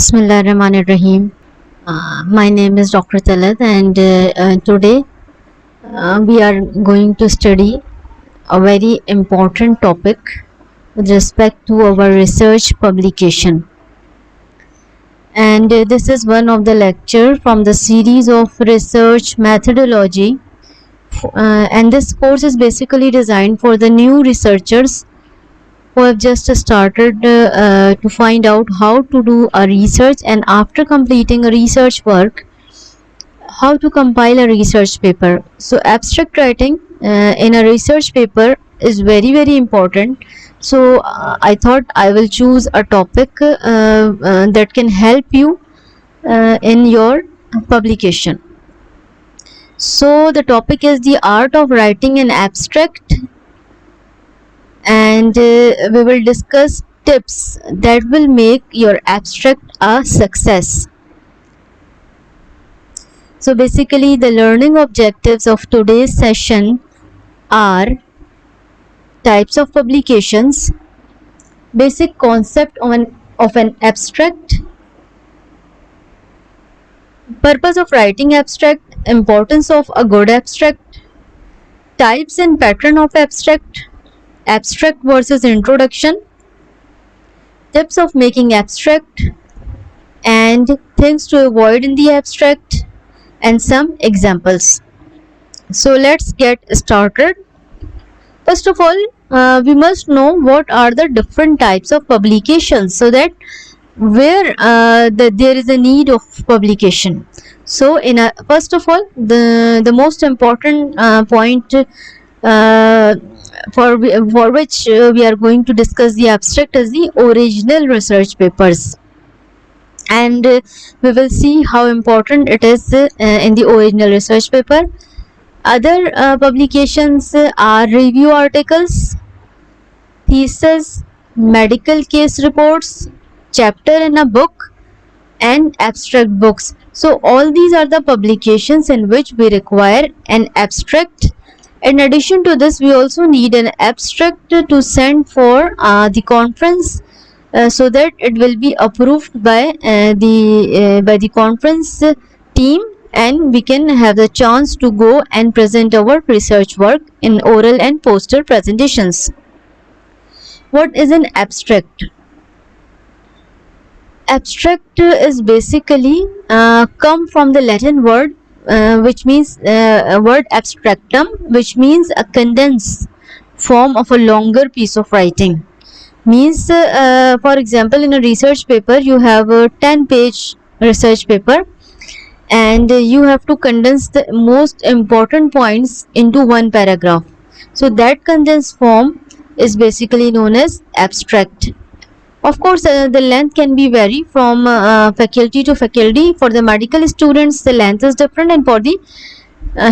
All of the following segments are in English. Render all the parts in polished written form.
Bismillahirrahmanirrahim. My name is Dr. Talat, and today we are going to study a very important topic with respect to our research publication. And this is one of the lecture from the series of research methodology. And this course is basically designed for the new researchers who have just started to find out how to do a research, and after completing a research work, how to compile a research paper. So abstract writing in a research paper is very important. So I thought I will choose a topic that can help you in your publication. So the topic is the art of writing an abstract, and we will discuss tips that will make your abstract a success. So basically the learning objectives of today's session are types of publications, basic concept of an abstract, purpose of writing abstract, importance of a good abstract, types and pattern of abstract, abstract versus introduction, tips of making abstract, and things to avoid in the abstract, and some examples. So let's get started. First of all, we must know what are the different types of publications, so that where there is a need of publication. So first of all, the most important point for which we are going to discuss the abstract is the original research papers, and we will see how important it is in the original research paper. Other publications are review articles, thesis, medical case reports, chapter in a book, and abstract books. So all these are the publications in which we require an abstract. In addition to this, we also need an abstract to send for the conference, so that it will be approved by the conference team, and we can have the chance to go and present our research work in oral and poster presentations. What is an abstract? Abstract is basically come from the Latin word which means word abstractum, which means a condensed form of a longer piece of writing. Means for example, in a research paper you have a 10-page research paper, and you have to condense the most important points into one paragraph. So that condensed form is basically known as abstract. Of course, the length can be vary from faculty to faculty. For the medical students, the length is different, and for the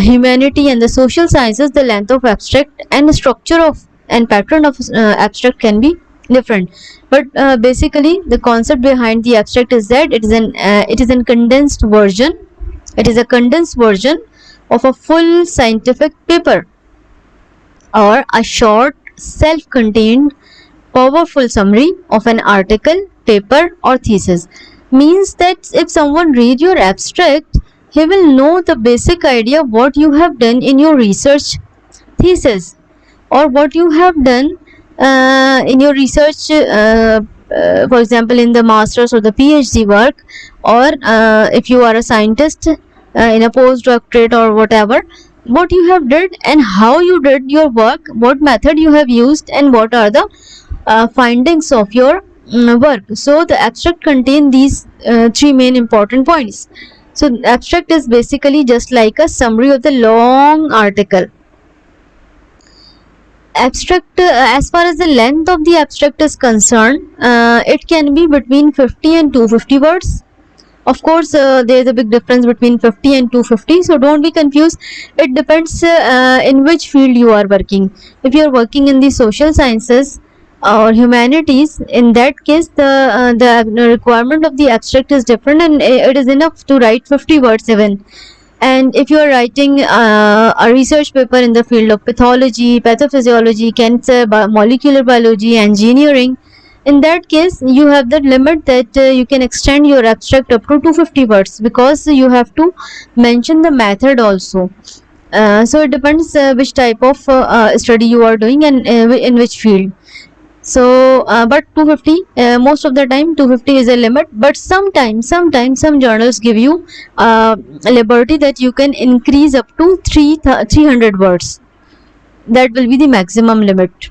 humanity and the social sciences, the length of abstract and the structure of and pattern of abstract can be different. But basically, the concept behind the abstract is that it is a condensed version. It is a condensed version of a full scientific paper, or a short, self-contained, powerful summary of an article, paper, or thesis. Means that if someone read your abstract, he will know the basic idea what you have done in your research thesis, or what you have done in your research, for example in the master's or the PhD work, or if you are a scientist in a postdoctorate or whatever, what you have did and how you did your work, what method you have used, and what are the findings of your work. So the abstract contain these three main important points. So abstract is basically just like a summary of the long article. Abstract, as far as the length of the abstract is concerned, it can be between 50 and 250 words. Of course, there is a big difference between 50 and 250, so don't be confused. It depends in which field you are working. If you are working in the social sciences or humanities, in that case the requirement of the abstract is different, and it is enough to write 50 words even. And if you are writing a research paper in the field of pathology, pathophysiology, cancer, molecular biology, engineering, in that case you have the limit that you can extend your abstract up to 250 words, because you have to mention the method also. So it depends which type of study you are doing and in which field. So but 250, most of the time 250 is a limit, but sometimes some journals give you liberty that you can increase up to 300 words. That will be the maximum limit.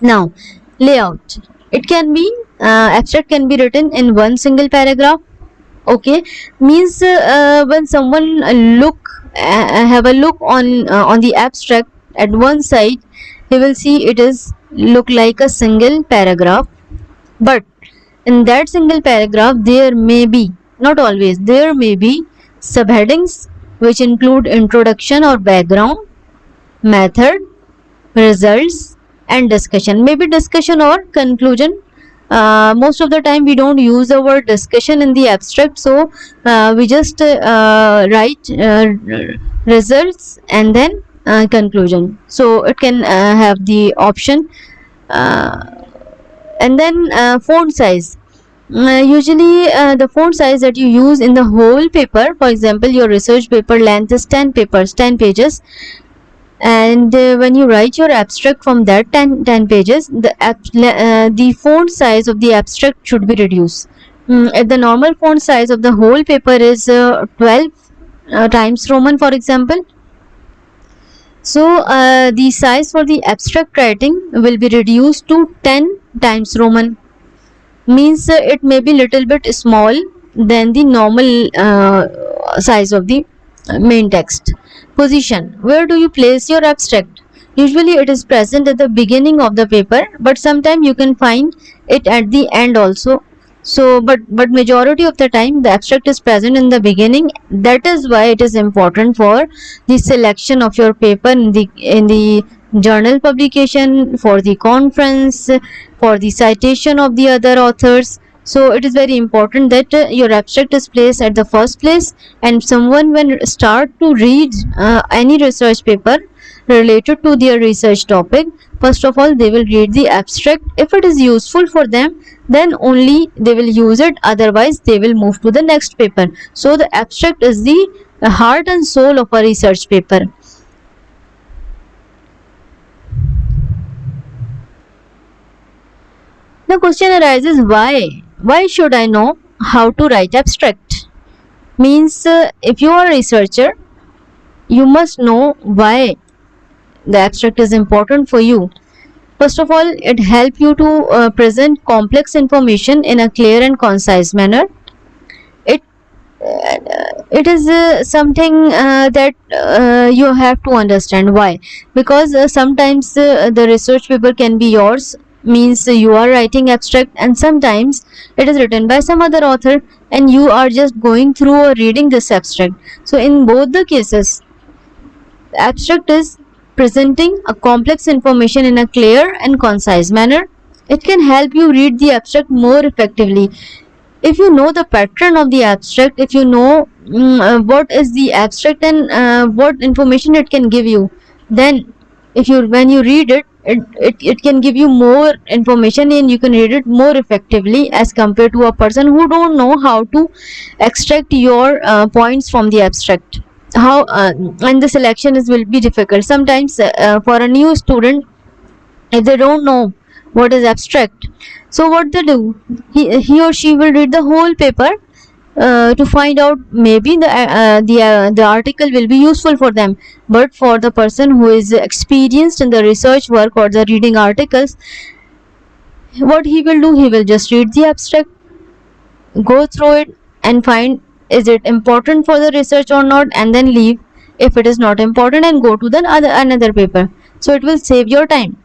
Now, layout. It can be abstract can be written in one single paragraph. Okay, means when someone have a look on the abstract at one side, he will see it is look like a single paragraph. But in that single paragraph, there may be, not always, there may be subheadings which include introduction or background, method, results, and discussion. Maybe discussion or conclusion. Most of the time we don't use the word discussion in the abstract, so we just write results and then conclusion. So it can have the option. And then font size. Usually the font size that you use in the whole paper, for example your research paper length is 10 pages, and when you write your abstract from that 10 pages, the font size of the abstract should be reduced. If the normal font size of the whole paper is 12 times Roman, for example, so the size for the abstract writing will be reduced to 10 times Roman. Means it may be little bit small than the normal size of the main text. Position. Where do you place your abstract? Usually it is present at the beginning of the paper, but sometimes you can find it at the end also. So but majority of the time the abstract is present in the beginning. That is why it is important for the selection of your paper in the journal publication, for the conference, for the citation of the other authors. So it is very important that your abstract is placed at the first place, and someone when start to read any research paper related to their research topic, first of all they will read the abstract. If it is useful for them, then only they will use it, otherwise they will move to the next paper. So the abstract is the heart and soul of a research paper. The question arises, why should I know how to write abstract? Means if you are a researcher, you must know why the abstract is important for you. First of all, it helps you to present complex information in a clear and concise manner. It it is something that you have to understand why, because sometimes the research paper can be yours, means you are writing abstract, and sometimes it is written by some other author and you are just going through or reading this abstract. So in both the cases, abstract is presenting a complex information in a clear and concise manner. It can help you read the abstract more effectively. If you know the pattern of the abstract, if you know what is the abstract and what information it can give you, then if you when you read it, it can give you more information and you can read it more effectively as compared to a person who don't know how to extract your points from the abstract. How and the selection will be difficult sometimes for a new student. If they don't know what is abstract, so what they do, he or she will read the whole paper to find out maybe the article will be useful for them. But for the person who is experienced in the research work or the reading articles, what he will do, he will just read the abstract, go through it and find is it important for the research or not, and then leave if it is not important and go to the another paper. So it will save your time.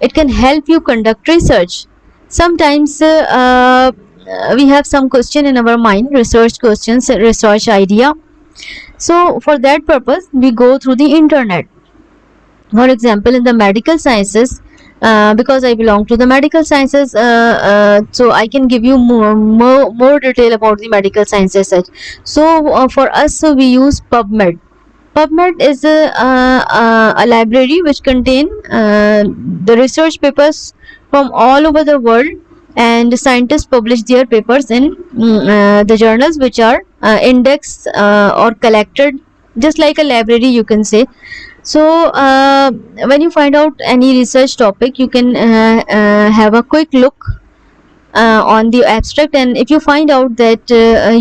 It can help you conduct research. Sometimes we have some question in our mind, research questions, research idea. So for that purpose we go through the internet. For example, in the medical sciences, because I belong to the medical sciences, so I can give you more detail about the medical sciences. So for us, we use PubMed. PubMed is a library which contain the research papers from all over the world, and scientists publish their papers in the journals which are indexed or collected, just like a library, you can say. So when you find out any research topic, you can have a quick look on the abstract, and if you find out that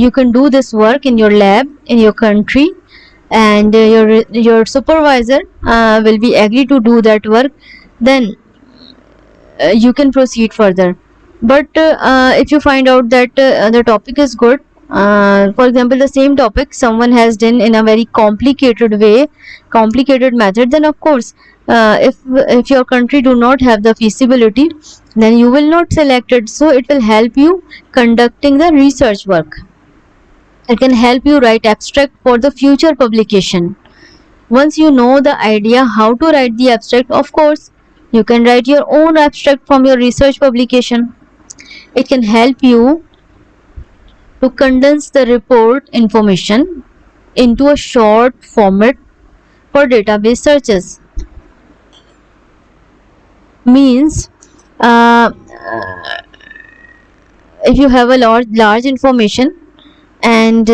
you can do this work in your lab in your country, and your supervisor will be agree to do that work, then you can proceed further. But if you find out that the topic is good, for example, the same topic someone has done in a very complicated way, complicated method, then of course if your country do not have the feasibility, then you will not select it. So it will help you conducting the research work. It can help you write abstract for the future publication. Once you know the idea how to write the abstract, of course you can write your own abstract from your research publication. It can help you to condense the report information into a short format for database searches. Means if you have a large information, and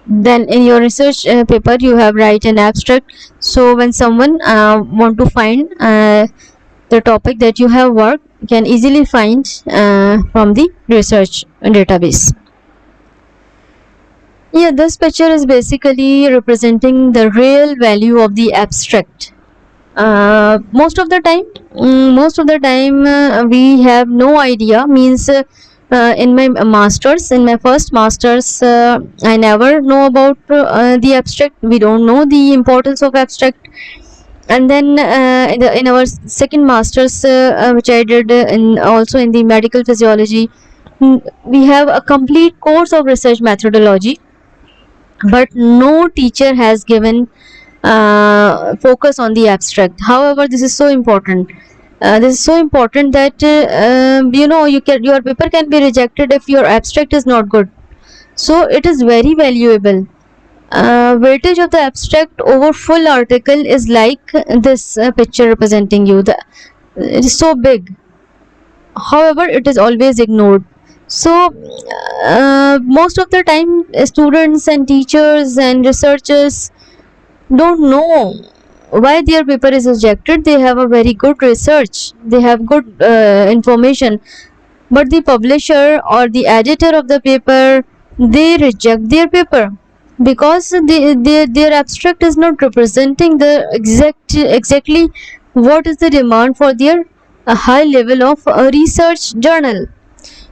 then in your research paper you have write an abstract, so when someone want to find the topic that you have worked, can easily find from the research database. Yeah, this picture is basically representing the real value of the abstract. Most of the time we have no idea. Means in my first masters, I never know about the abstract. We don't know the importance of abstract. And then in our second masters, which I did also in the medical physiology, we have a complete course of research methodology, but no teacher has given focus on the abstract. However, this is so important. This is so important that your paper can be rejected if your abstract is not good. So it is very valuable. Weightage of the abstract over full article is like this picture representing you. It is so big. However, it is always ignored. So most of the time students and teachers and researchers don't know why their paper is rejected. They have a very good research, they have good information, but the publisher or the editor of the paper, they reject their paper because their abstract is not representing the exactly what is the demand for their high level of research journal.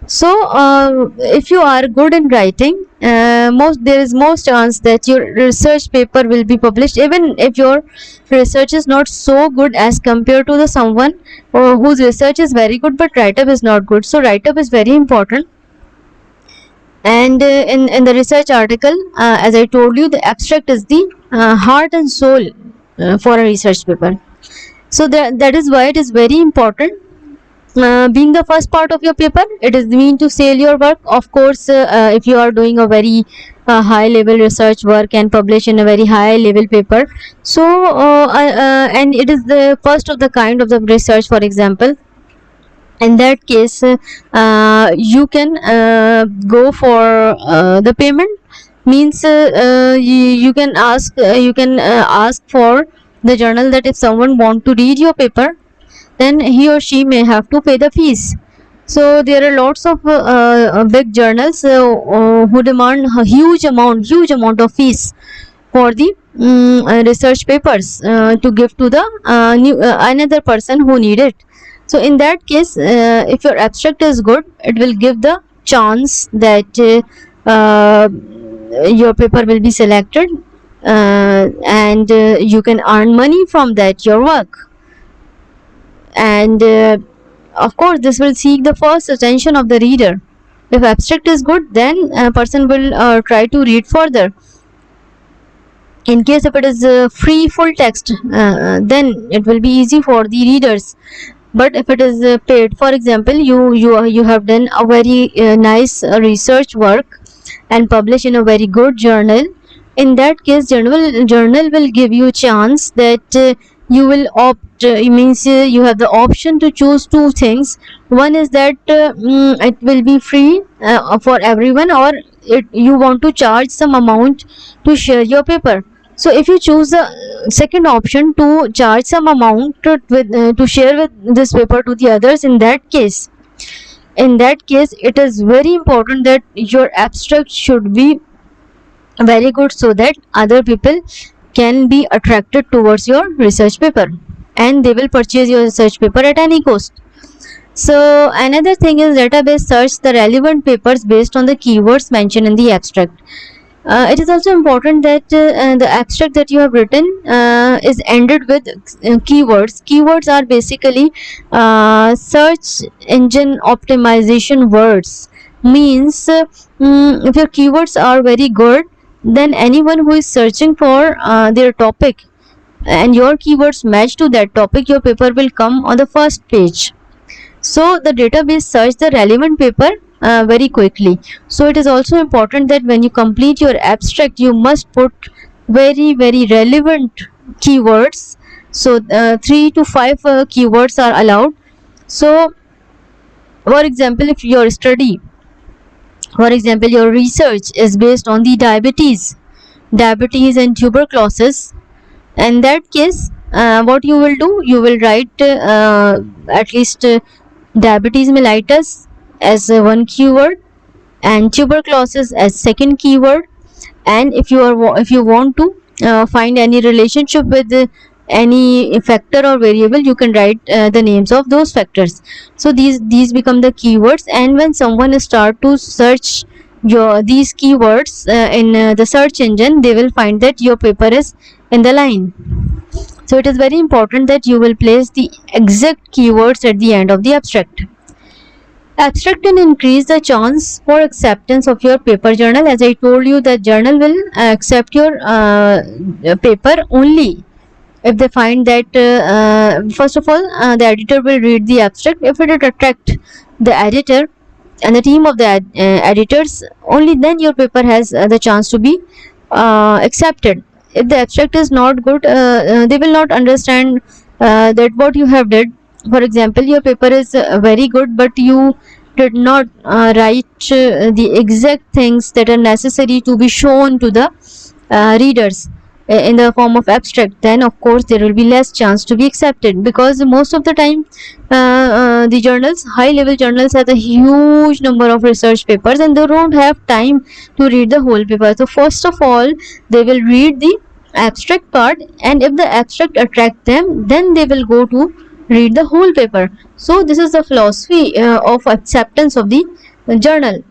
So if you are good in writing, there is most chance that your research paper will be published, even if your research is not so good as compared to the someone whose research is very good but write up is not good. So write up is very important. And in the research article, as I told you, the abstract is the heart and soul for a research paper. So that is why it is very important. Being the first part of your paper, it is mean to sell your work. Of course, if you are doing a very high level research work and publish in a very high level paper, so and it is the first of the kind of the research, for example, in that case you can go for the payment. Means you can ask for the journal that if someone want to read your paper, then he or she may have to pay the fees. So there are lots of big journals who demand a huge amount of fees for the research papers to give to the another person who need it. So in that case, if your abstract is good, it will give the chance that your paper will be selected, and you can earn money from that your work. And of course this will seek the first attention of the reader. If abstract is good, then a person will try to read further. In case if it is free full text, then it will be easy for the readers. But if it is paid, for example, you have done a very nice research work and published in a very good journal, in that case journal will give you chance that you will opt, it means you have the option to choose two things. One is that it will be free for everyone, or you want to charge some amount to share your paper. So if you choose the second option, to charge some amount to share with this paper to the others, in that case it is very important that your abstract should be very good, so that other people can be attracted towards your research paper and they will purchase your research paper at any cost. So another thing is database search the relevant papers based on the keywords mentioned in the abstract. It is also important that the abstract that you have written is ended with keywords. Keywords are basically search engine optimization words. Means if your keywords are very good, then anyone who is searching for their topic and your keywords match to that topic, your paper will come on the first page. So the database search the relevant paper very quickly. So it is also important that when you complete your abstract, you must put very relevant keywords. So 3 to 5 keywords are allowed. So for example, if your study, for example, your research is based on the diabetes and tuberculosis, in that case what you will do, you will write at least diabetes mellitus as one keyword and tuberculosis as second keyword. And if you want to find any relationship with any factor or variable, you can write the names of those factors. So these become the keywords, and when someone start to search these keywords in the search engine, they will find that your paper is in the line. So it is very important that you will place the exact keywords at the end of the abstract. Abstract can increase the chance for acceptance of your paper journal. As I told you, the journal will accept your paper only if they find that first of all the editor will read the abstract. If it attract the editor and the team of the editors, only then your paper has the chance to be accepted. If the abstract is not good, they will not understand that what you have did. For example, your paper is very good, but you did not write the exact things that are necessary to be shown to the readers in the form of abstract, then of course there will be less chance to be accepted, because most of the time the journals, high level journals, have a huge number of research papers and they don't have time to read the whole paper. So first of all they will read the abstract part, and if the abstract attract them, then they will go to read the whole paper. So this is the philosophy of acceptance of the journal.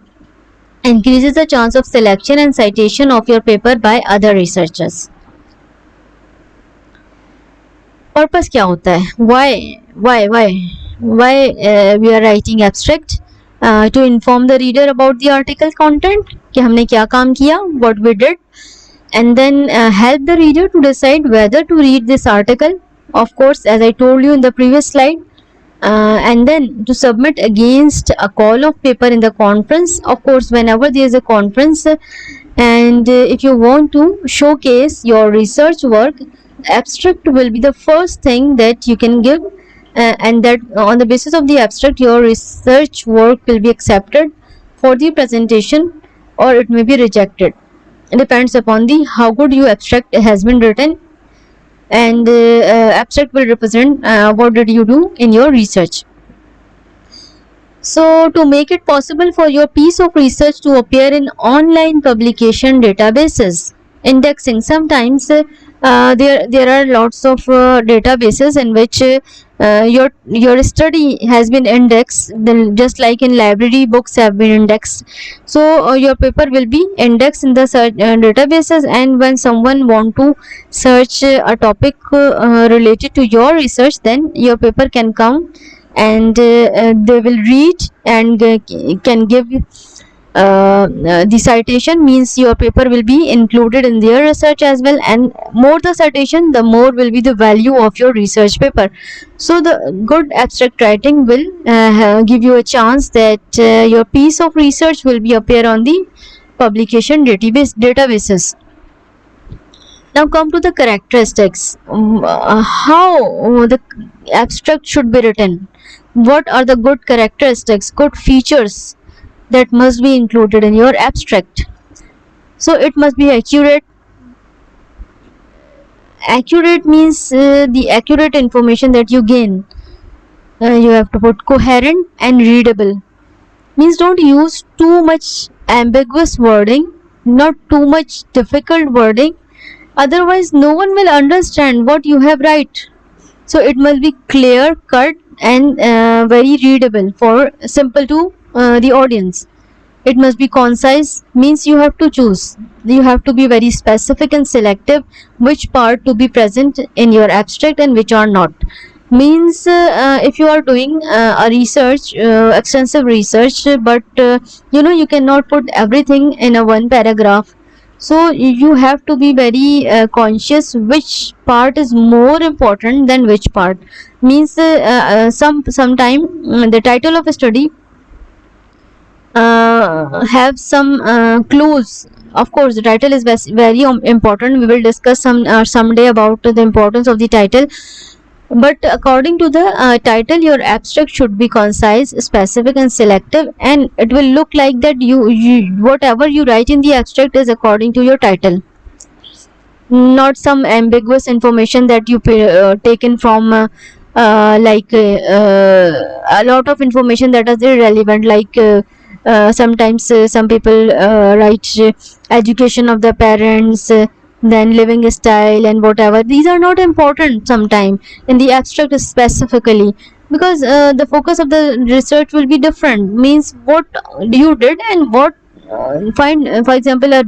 Increases the chance of selection and citation of your paper by other researchers. Purpose क्या होता है, why we are writing abstract? To inform the reader about the article content, कि हमने क्या काम किया, what we did, and then help the reader to decide whether to read this article, of course, as I told you in the previous slide. And then to submit against a call of paper in the conference, of course, whenever there is a conference, and if you want to showcase your research work, abstract will be the first thing that you can give, and that on the basis of the abstract your research work will be accepted for the presentation, or it may be rejected. It depends upon the how good your abstract has been written, and abstract will represent what did you do in your research. So to make it possible for your piece of research to appear in online publication databases, indexing, sometimes there are lots of databases in which your study has been indexed, then just like in library books have been indexed. So your paper will be indexed in the databases, and when someone want to search a topic related to your research, then your paper can come and they will read and can give the citation, means your paper will be included in their research as well, and more the citation, the more will be the value of your research paper. So the good abstract writing will give you a chance that your piece of research will be appear on the publication databases. Now come to the characteristics. How the abstract should be written. What are the good characteristics, good features that must be included in your abstract? So it must be accurate. Accurate means the accurate information that you gain. You have to put coherent and readable. Means don't use too much ambiguous wording, not too much difficult wording. Otherwise, no one will understand what you have write. So it must be clear, cut, and very readable for simple to the audience. It must be concise, means you have to choose. You have to be very specific and selective which part to be present in your abstract and which are not. Means if you are doing a research, extensive research, but you cannot put everything in a one paragraph. So you have to be very conscious which part is more important than which part. Means sometime the title of a study have some clues. Of course, the title is very important. We will discuss someday about the importance of the title. But according to the title, your abstract should be concise, specific, and selective, and it will look like that you whatever you write in the abstract is according to your title, not some ambiguous information that you taken from a lot of information that is irrelevant, like sometimes some people write education of the parents, then living style and whatever. These are not important sometime in the abstract specifically, because the focus of the research will be different. Means what you did and what find for example a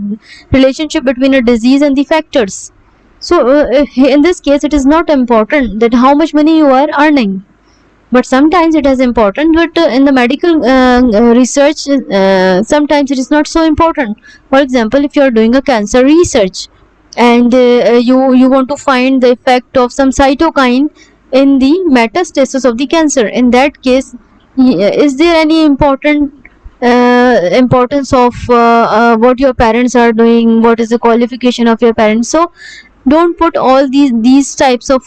relationship between a disease and the factors. So in this case it is not important that how much money you are earning, but sometimes it is important. But in the medical research sometimes it is not so important. For example, if you are doing a cancer research and you want to find the effect of some cytokine in the metastasis of the cancer, in that case is there any importance of what your parents are doing, what is the qualification of your parents? So don't put all these types of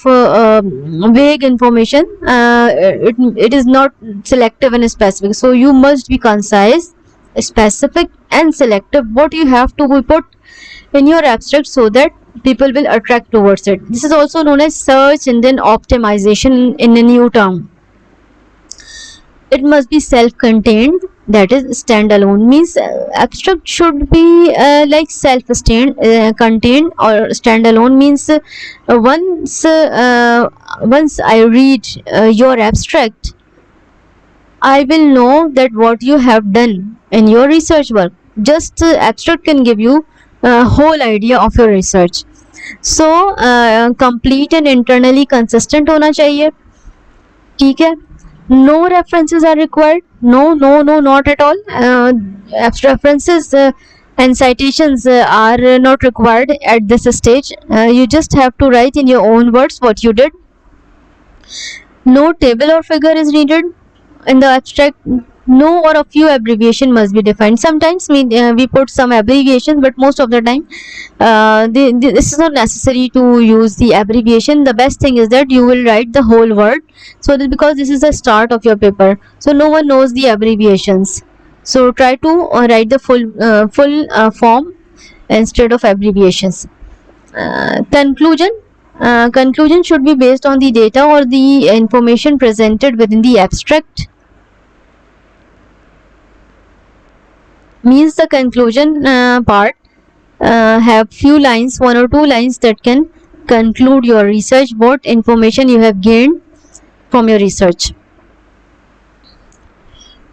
vague information. It is not selective and specific. So you must be concise, specific, and selective what you have to be put in your abstract so that people will attract towards it. This is also known as search engine optimization in a new term. It must be self-contained, that is standalone. Means abstract should be like contained or standalone. Means once I read your abstract, I will know that what you have done in your research work. Just abstract can give you a whole idea of your research. So complete and internally consistent होना चाहिए. ठीक है. No references are required. No, not at all. References and citations are not required at this stage. You just have to write in your own words what you did. No table or figure is needed in the abstract. No or a few abbreviation must be defined. Sometimes we put some abbreviation, but most of the time this is not necessary to use the abbreviation. The best thing is that you will write the whole word, so that because this is the start of your paper, so no one knows the abbreviations. So try to write the full form instead of abbreviations. Conclusion should be based on the data or the information presented within the abstract. Means the conclusion part have few lines, 1 or 2 lines that can conclude your research, what information you have gained from your research.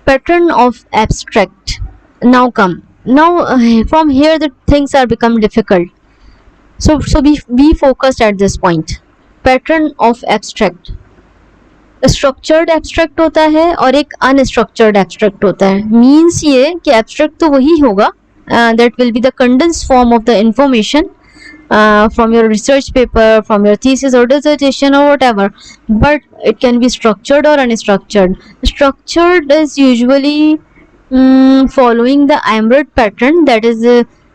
Pattern of abstract. Now from here the things are become difficult. So be focused at this point. Pattern of abstract. Structured abstract होता है और एक unstructured abstract होता है. Means ये कि abstract तो वही होगा that will be the condense form of the information from your research paper, from your thesis or dissertation or whatever, but it can be structured or unstructured. Structured is usually following the Amrut pattern, that is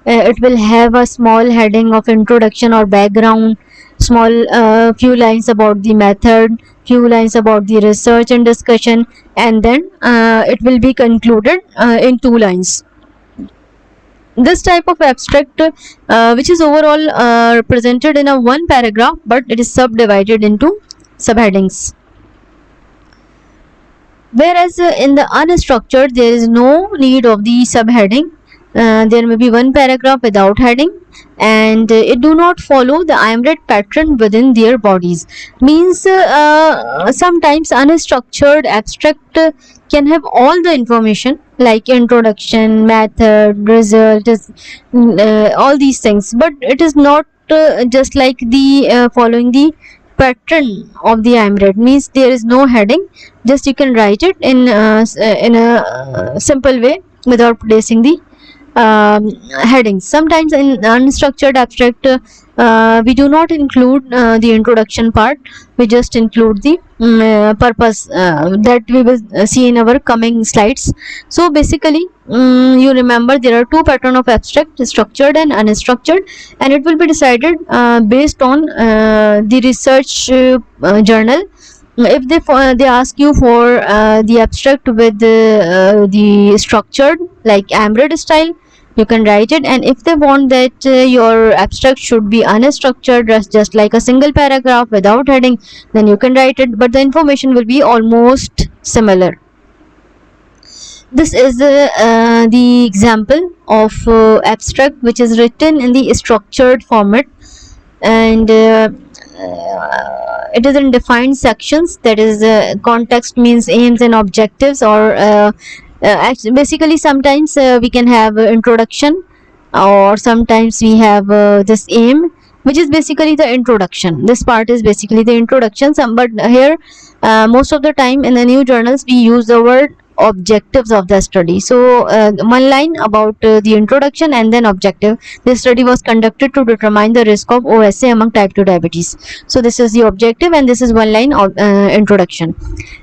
it will have a small heading of introduction or background, small few lines about the method, few lines about the research and discussion, and then it will be concluded in 2 lines. This type of abstract which is overall presented in a one paragraph, but it is subdivided into subheadings. Whereas in the unstructured, there is no need of the subheading. There may be one paragraph without heading, and it do not follow the IMRET pattern within their bodies. Means sometimes unstructured abstract can have all the information like introduction, method, result, all these things, but it is not just like the following the pattern of the IMRET. Means there is no heading, just you can write it in a simple way without placing the headings. Sometimes in unstructured abstract we do not include the introduction part, we just include the purpose that we will see in our coming slides. So basically you remember there are two patterns of abstract, structured and unstructured, and it will be decided based on the research journal. If they ask you for the abstract with the structured like IMRET style, you can write it, and if they want that your abstract should be unstructured, just like a single paragraph without heading, then you can write it, but the information will be almost similar. This is the example of abstract which is written in the structured format, and it is in defined sections, that is context means aims and objectives, or basically sometimes we can have introduction, or sometimes we have this aim, which is basically the introduction. This part is basically the introduction, but here most of the time in the new journals we use the word objectives of the study. So one line about the introduction and then objective. This study was conducted to determine the risk of OSA among type 2 diabetes. So this is the objective and this is one line of introduction.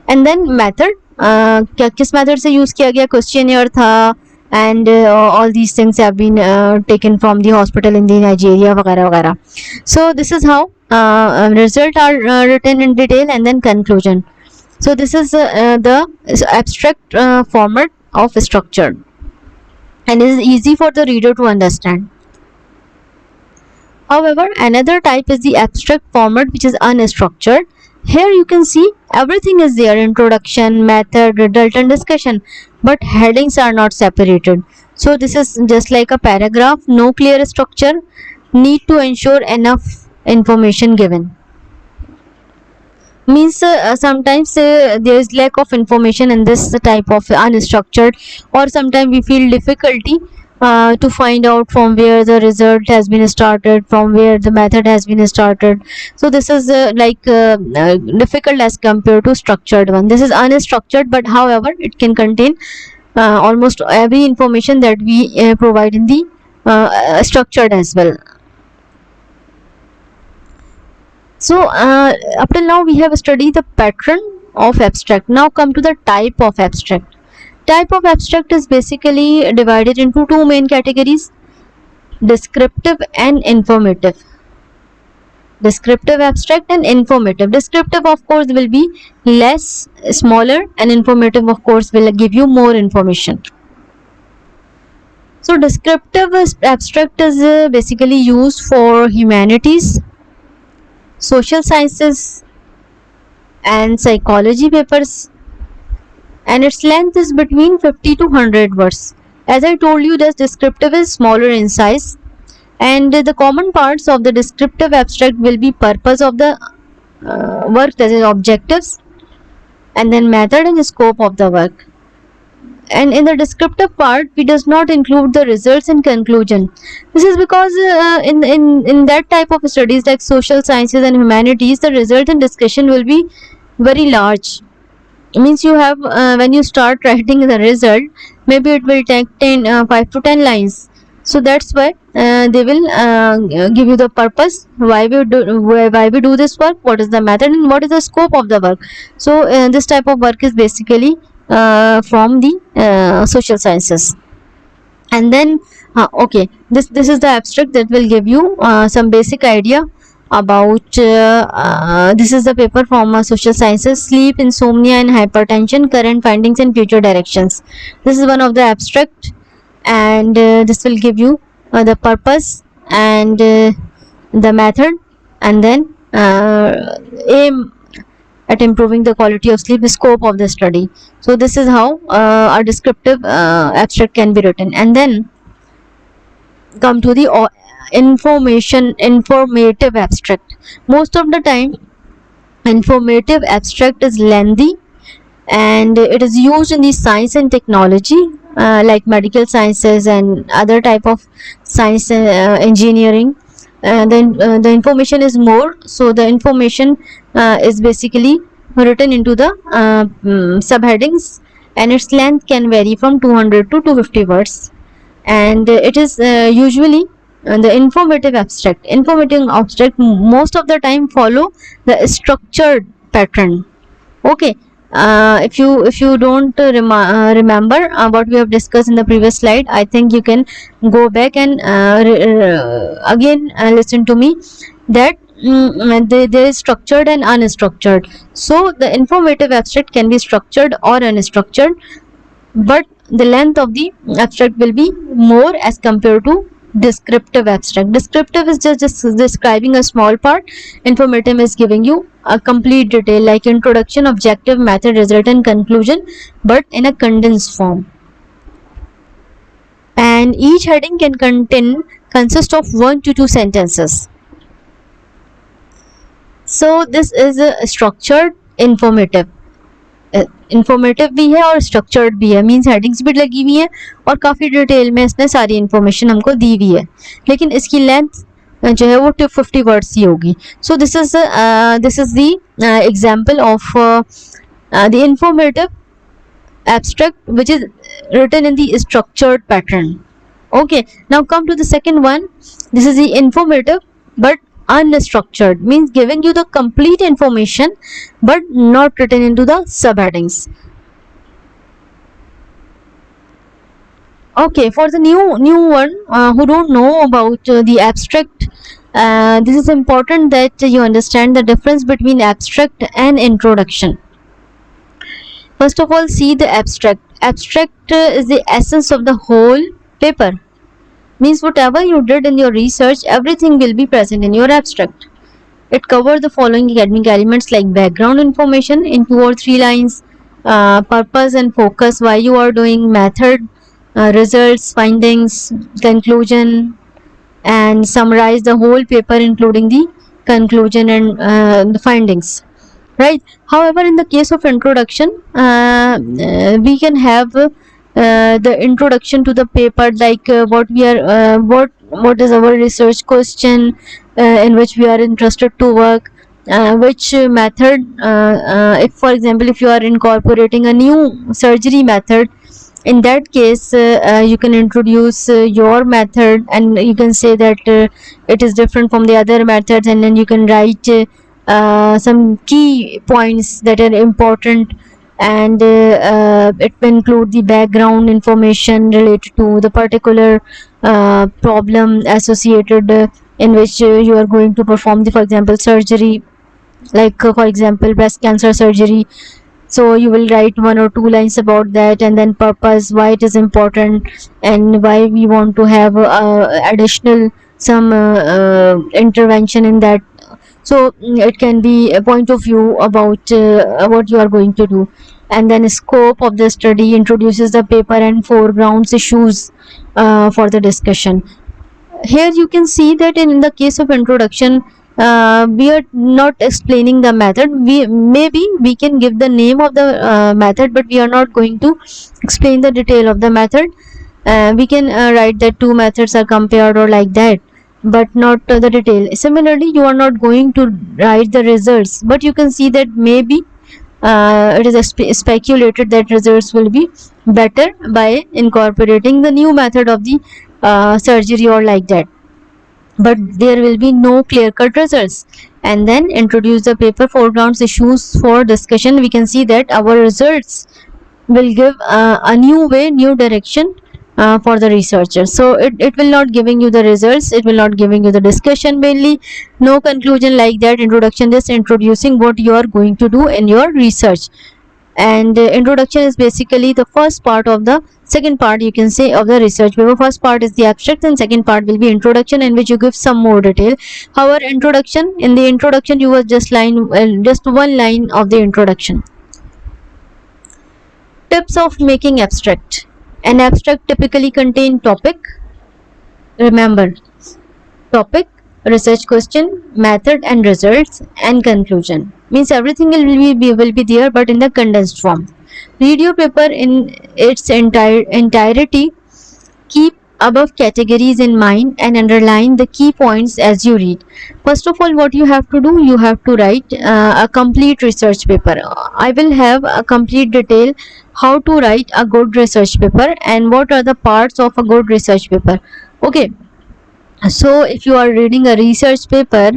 And then method, किस method से use किया गया, questionnaire था, and all these things have been taken from the hospital in the Nigeria वगैरह वगैरह. So this is how results are written in detail, and then conclusion. So this is the abstract format of structure, and it is easy for the reader to understand. However, another type is the abstract format which is unstructured. Here you can see everything is there: introduction, method, result and discussion, but headings are not separated. So this is just like a paragraph, no clear structure, need to ensure enough information given. Means sometimes there is lack of information in this type of unstructured, or sometimes we feel difficulty to find out from where the result has been started, from where the method has been started. So this is difficult as compared to structured one. This is unstructured, but however it can contain almost every information that we provide in the structured as well. So up till now we have studied the pattern of abstract. Now come to the type of abstract. Type of abstract is basically divided into two main categories: descriptive and informative. Descriptive abstract and informative. Descriptive of course will be less, smaller, and informative of course will give you more information. So descriptive abstract is basically used for humanities, social sciences and psychology papers, and its length is between 50 to 100 words. As I told you, this descriptive is smaller in size, and the common parts of the descriptive abstract will be purpose of the work, that is objectives, and then method and scope of the work. And in the descriptive part we does not include the results and conclusion. This is because in that type of studies like social sciences and humanities, the result and discussion will be very large. It means you have when you start writing the result, maybe it will take 5 to 10 lines. So that's why they will give you the purpose, why we do this work, what is the method, and what is the scope of the work. So this type of work is basically from the social sciences. And then okay, this is the abstract that will give you some basic idea about this is the paper from social sciences, sleep, insomnia and hypertension, current findings and future directions. This is one of the abstract, and this will give you the purpose and the method, and then aim at improving the quality of sleep, the scope of the study. So this is how a descriptive abstract can be written. And then come to the informative abstract. Most of the time informative abstract is lengthy, and it is used in the science and technology, like medical sciences and other type of science, engineering. The information is more, so the information is basically written into the subheadings, and its length can vary from 200 to 250 words. And it is usually the informative abstract most of the time follow the structured pattern. Okay, if you don't remember what we have discussed in the previous slide, I think you can go back and again listen to me, that there is structured and unstructured. So the informative abstract can be structured or unstructured, but the length of the abstract will be more as compared to descriptive abstract. Descriptive is just describing a small part. Informative is giving you a complete detail, like introduction, objective, method, result and conclusion, but in a condensed form. And each heading can consist of 1 to 2 sentences. So this is a structured informative. Informative भी है और structured भी है, means headings भी लगी हुई है और काफ़ी डिटेल में इसने सारी इन्फॉर्मेशन हमको दी हुई है, लेकिन इसकी लेंथ जो है वो 250 वर्ड्स ही होगी. So this is the example of the informative abstract which is written in the structured pattern. Okay, now come to the second one. This is the informative but unstructured, means giving you the complete information but not written into the subheadings. Okay, for the new one who don't know about the abstract, this is important that you understand the difference between abstract and introduction. First of all, see the abstract. Abstract is the essence of the whole paper, means whatever you did in your research, everything will be present in your abstract. It covers the following academic elements like background information in 2 or 3 lines, purpose and focus, why you are doing, method, results, findings, conclusion, and summarize the whole paper including the conclusion and the findings. Right. However, in the case of introduction, we can have the introduction to the paper, like what we are, what is our research question in which we are interested to work, which method. If, for example, if you are incorporating a new surgery method, in that case you can introduce your method, and you can say that it is different from the other methods, and then you can write some key points that are important, and it will include the background information related to the particular problem associated in which you are going to perform the, for example, surgery, like for example breast cancer surgery. So you will write 1 or 2 lines about that, and then purpose, why it is important and why we want to have additional some intervention in that. So it can be a point of view about what you are going to do. And then scope of the study introduces the paper and foregrounds issues for the discussion. Here you can see that in the case of introduction, we are not explaining the method. We can give the name of the method, but we are not going to explain the detail of the method. We can write that 2 methods are compared or like that, but not the detail. Similarly, you are not going to write the results, but you can see that maybe it is speculated that results will be better by incorporating the new method of the surgery or like that, but there will be no clear-cut results. And then introduce the paper, foregrounds, issues for discussion. We can see that our results will give a new way, new direction for the researcher. So it will not giving you the results, it will not giving you the discussion mainly, no conclusion like that. Introduction just introducing what you are going to do in your research. And introduction is basically the first part of the second part, you can say, of the research paper. First part is the abstract and second part will be introduction, in which you give some more detail. However, introduction, in the introduction you was just one line of the introduction. Tips of making abstract. An abstract typically contain topic, remember, topic, research question, method and results, and conclusion. Means everything will be there, but in the condensed form. Read your paper in its entirety. Keep above categories in mind and underline the key points as you read. First of all, what you have to do, you have to write a complete research paper. I will have a complete detail how to write a good research paper and what are the parts of a good research paper. Okay, so if you are reading a research paper,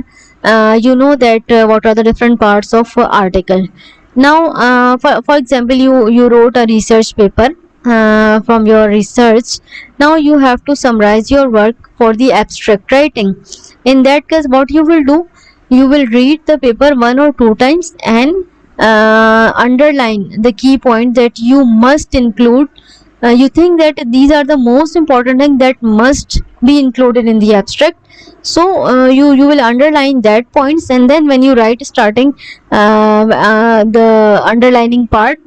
you know that what are the different parts of article. Now for example, you wrote a research paper from your research. Now you have to summarize your work for the abstract writing. In that case, what you will do, you will read the paper one or two times and underline the key point that you must include. You think that these are the most important thing that must be included in the abstract, so you will underline that points, and then when you write starting the underlining part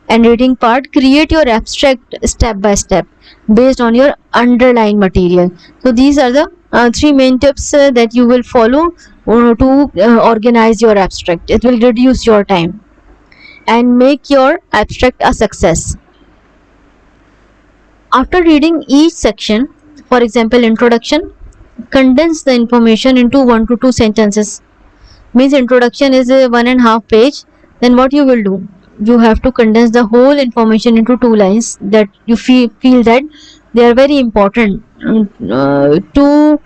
and reading part, create your abstract step by step based on your underlying material. So these are the three main tips that you will follow to organize your abstract. It will reduce your time and make your abstract a success. After reading each section, for example introduction, condense the information into 1 to 2 sentences. Means introduction is a 1.5 page, then what you will do, you have to condense the whole information into 2 lines that you feel that they are very important to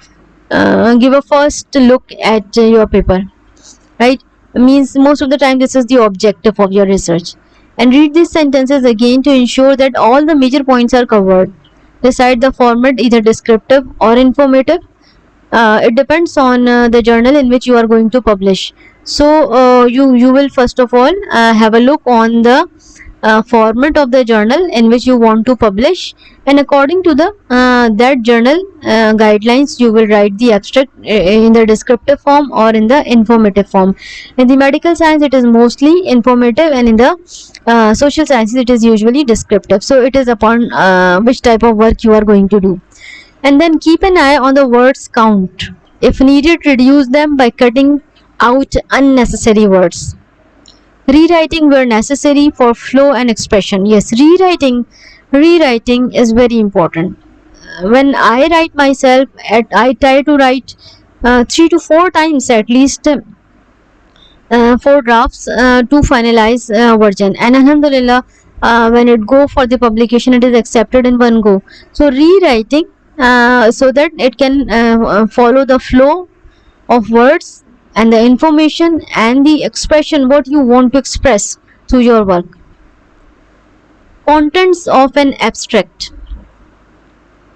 give a first look at your paper, right? Means most of the time this is the objective of your research. And read these sentences again to ensure that all the major points are covered. Decide the format, either descriptive or informative. It depends on the journal in which you are going to publish. So you will first of all have a look on the format of the journal in which you want to publish, and according to the that journal guidelines, you will write the abstract in the descriptive form or in the informative form. In the medical science it is mostly informative, and in the social sciences it is usually descriptive. So it is upon which type of work you are going to do. And then keep an eye on the words count. If needed, reduce them by cutting out unnecessary words. Rewriting where necessary for flow and expression. Yes, rewriting is very important. When I write myself, I try to write 3 to 4 times at least, 4 drafts to finalize version. And alhamdulillah, when it go for the publication, it is accepted in one go. So rewriting so that it can follow the flow of words and the information and the expression what you want to express through your work. Contents of an abstract.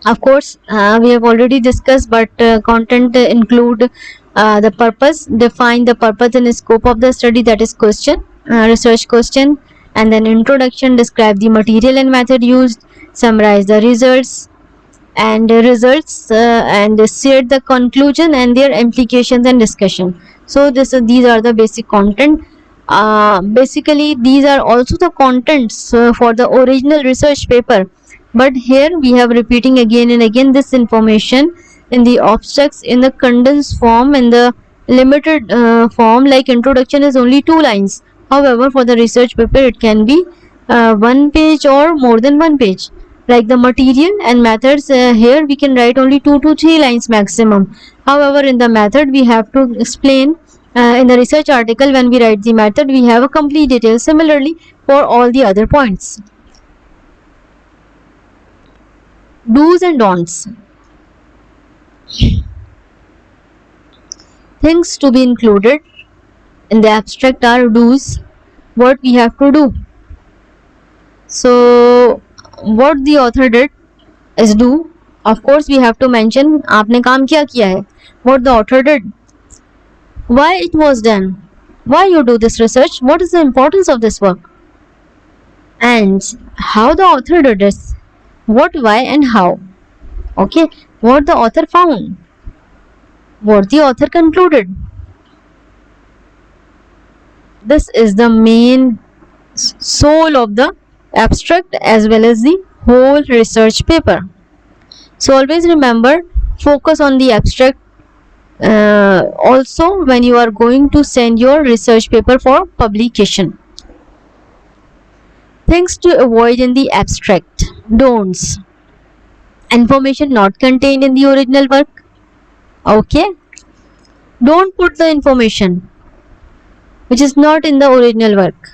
Of course, we have already discussed, but content include the purpose. Define the purpose and scope of the study, that is question, research question. And then introduction, describe the material and method used. Summarize the results and share the conclusion and their implications and discussion. So these are the basic content. Basically these are also the contents for the original research paper, but here we have repeating again and again this information in the abstracts in the condensed form, in the limited form. Like introduction is only 2 lines, however for the research paper it can be 1 page or more than 1 page. Like the material and methods, here we can write only 2 to 3 lines maximum. However in the method we have to explain in the research article. When we write the method, we have a complete detail. Similarly for all the other points. Do's and don'ts. Things to be included in the abstract are do's, what we have to do. So what the author did, is do. Of course we have to mention आपने काम क्या किया है, what the author did, why it was done, why you do this research, what is the importance of this work, and how the author did this, what, why and how. Okay, what the author found, what the author concluded. This is the main soul of the abstract as well as the whole research paper. So always remember, focus on the abstract also when you are going to send your research paper for publication. Things to avoid in the abstract. Don'ts. Information not contained in the original work. Okay. Don't put the information which is not in the original work.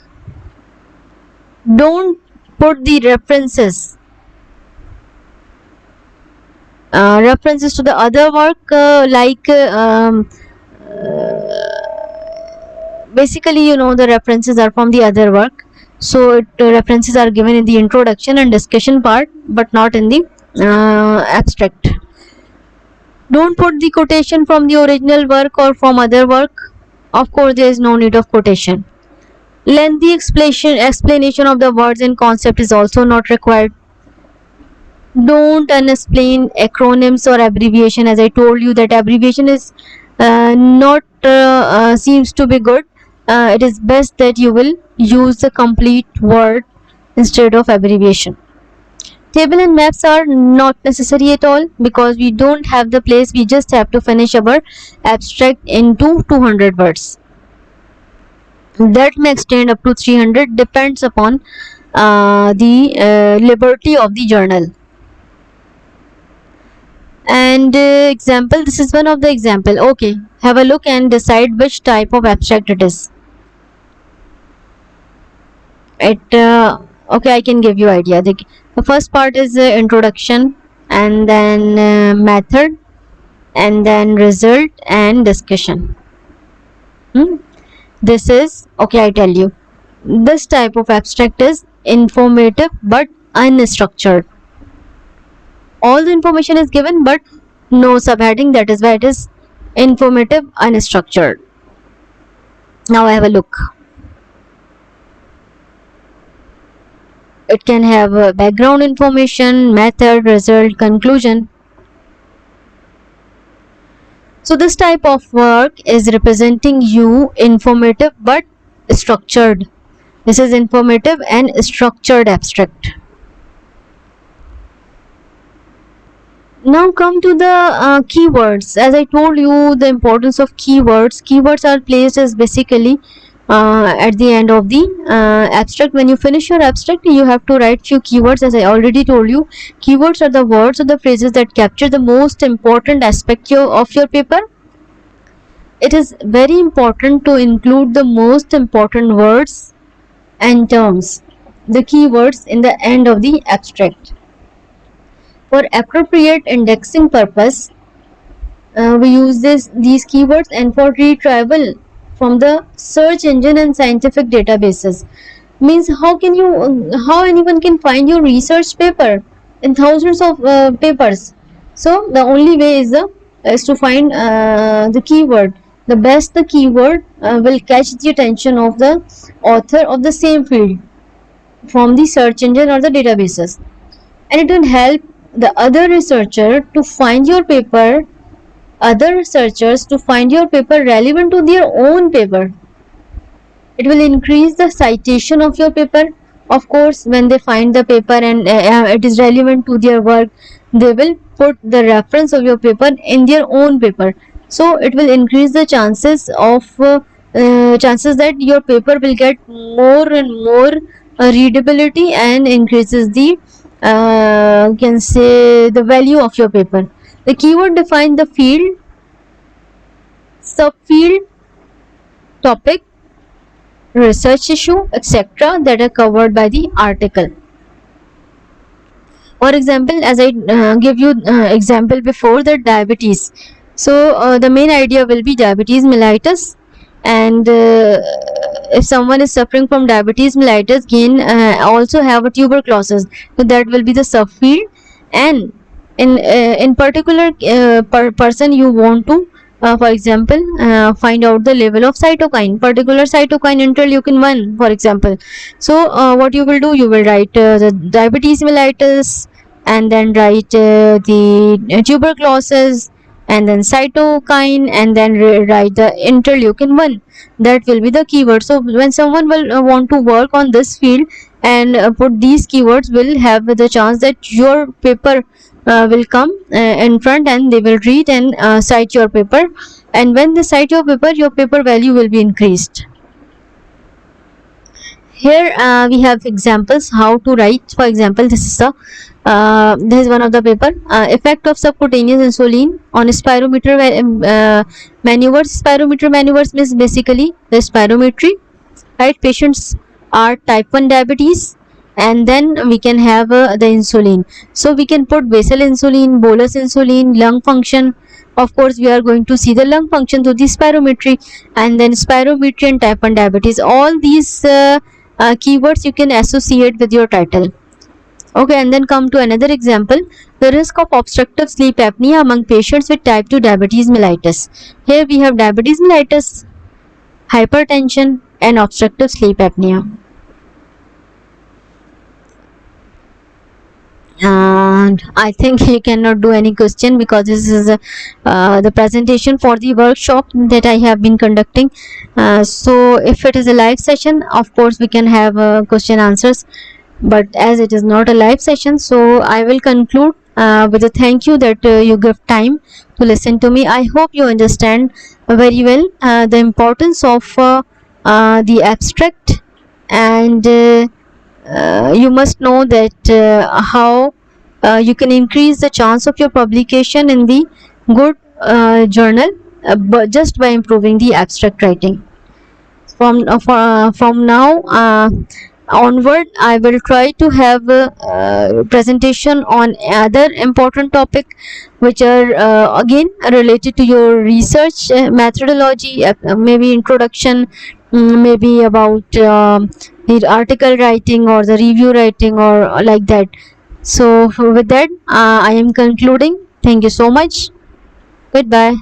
Don't put the references to the other work, basically the references are from the other work, so references are given in the introduction and discussion part but not in the abstract. Don't put the quotation from the original work or from other work. Of course there is no need of quotation. Lengthy explanation of the words and concept is also not required. Don't unexplain acronyms or abbreviation. As I told you that abbreviation is not seems to be good. It is best that you will use the complete word instead of abbreviation. Table and maps are not necessary at all because we don't have the place. We just have to finish our abstract into 200 words. That may extend up to 300, depends upon the liberty of the journal. And example, this is one of the example. Okay, have a look and decide which type of abstract it is. Okay, I can give you idea. The first part is introduction, and then method, and then result and discussion. This is, okay, I tell you, this type of abstract is informative but unstructured. All the information is given but no subheading, that is why it is informative unstructured. Now I have a look. It can have background information, method, result, conclusion. So this type of work is representing you informative but structured. This is informative and structured abstract. Now come to the keywords. As I told you the importance of keywords. Keywords are placed as basically at the end of the abstract. When you finish your abstract, you have to write few keywords. As I already told you, keywords are the words or the phrases that capture the most important aspect of your paper. It is very important to include the most important words and terms, the keywords, in the end of the abstract. For appropriate indexing purpose, we use these keywords, and for retrieval from the search engine and scientific databases. Means how anyone can find your research paper in thousands of papers. So the only way is to find the keyword. The best the keyword will catch the attention of the author of the same field from the search engine or the databases, and it will help the other researcher to find your paper, other researchers to find your paper relevant to their own paper. It will increase the citation of your paper. Of course, when they find the paper and it is relevant to their work, they will put the reference of your paper in their own paper. So it will increase the chances that your paper will get more and more readability, and increases the can say the value of your paper. The keyword define the field, subfield, topic, research issue, etc. that are covered by the article. For example, as I give you example before, that diabetes. So the main idea will be diabetes mellitus, and if someone is suffering from diabetes mellitus, again also have a tuberculosis, so that will be the subfield. and in particular person you want to for example find out the level of cytokine, particular cytokine interleukin 1 for example. So what you will do, you will write the diabetes mellitus, and then write the tuberculosis, and then cytokine, and then write the interleukin 1. That will be the keyword. So when someone will want to work on this field and put these keywords, will have the chance that your paper will come in front, and they will read and cite your paper, and when they cite your paper value will be increased. Here we have examples how to write. For example, this is one of the paper, effect of subcutaneous insulin on spirometer maneuvers. Spirometer maneuvers means basically the spirometry, right? Patients are type 1 diabetes, and then we can have the insulin. So we can put basal insulin, bolus insulin, lung function. Of course we are going to see the lung function through the spirometry, and then spirometry and type 1 diabetes. All these keywords you can associate with your title. Okay, and then come to another example, the risk of obstructive sleep apnea among patients with type 2 diabetes mellitus. Here we have diabetes mellitus, hypertension, and obstructive sleep apnea. And I think you cannot do any question because this is the presentation for the workshop that I have been conducting. So if it is a live session, of course we can have question answers, but as it is not a live session, so I will conclude with a thank you that you give time to listen to me. I hope you understand very well the importance of the abstract, and you must know that how you can increase the chance of your publication in the good journal, but just by improving the abstract writing. From now onward, I will try to have a presentation on other important topic which are again related to your research methodology, maybe introduction, maybe about the article writing or the review writing or like that. So with that I am concluding. Thank you so much. Goodbye.